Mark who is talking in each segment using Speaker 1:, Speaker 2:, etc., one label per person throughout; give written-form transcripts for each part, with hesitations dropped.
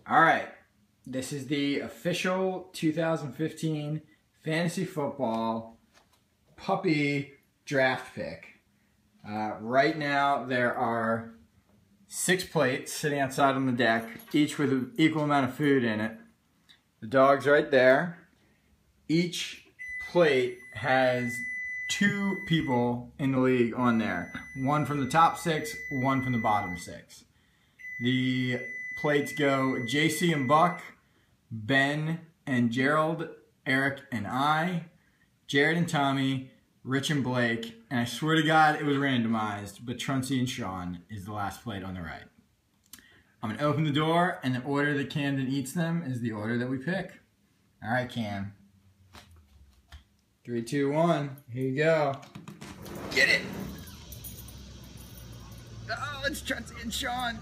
Speaker 1: All right, this is the official 2015 fantasy football puppy draft pick. Right now there are 6 plates sitting outside on the deck, each with an equal amount of food in it. The dog's right there. Each plate has 2 people in the league on there. One from the top 6, one from the bottom 6. The plates go JC and Buck, Ben and Gerald, Eric and I, Jared and Tommy, Rich and Blake, and I swear to God it was randomized, but Truncey and Sean is the last plate on the right. I'm going to open the door, and the order that Camden eats them is the order that we pick. All right, Cam. 3, 2, 1. Here you go. Get it! Oh, it's Truncey and Sean.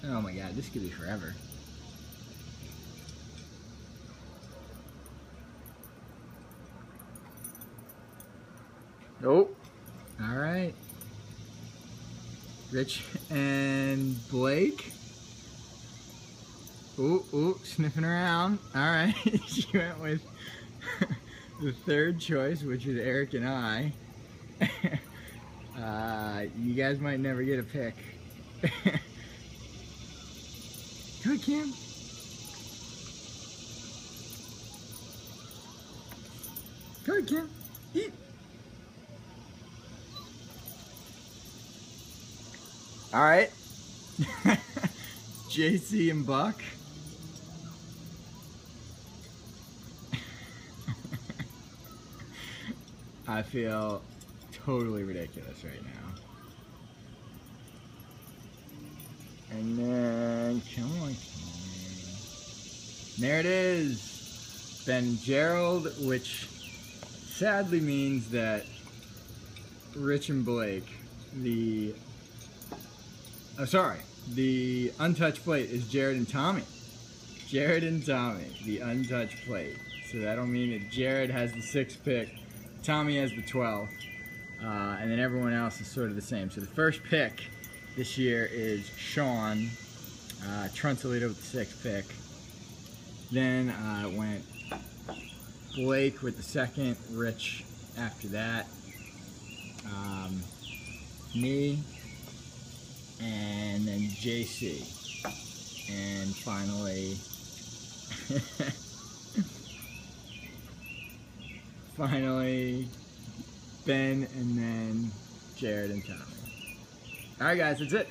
Speaker 1: Oh my God, this could be forever. Oh, all right. Rich and Blake. Ooh, sniffing around. All right, she went with the third choice, which is Eric and I. You guys might never get a pick. Go ahead, Cam. Go ahead, Cam. Eat. All right. JC and Buck. I feel totally ridiculous right now. And then, come on. There it is. Ben and Gerald, which sadly means that Rich and Blake, the untouched plate is Jared and Tommy. Jared and Tommy, the untouched plate. So that'll mean that Jared has the 6th pick, Tommy has the 12th, and then everyone else is sort of the same. So the first pick this year is Sean, Truncilito with the 6th pick. Then went Blake with the 2nd, Rich after that, me, and then JC, and finally, Ben, and then Jared and Tommy. All right, guys, that's it.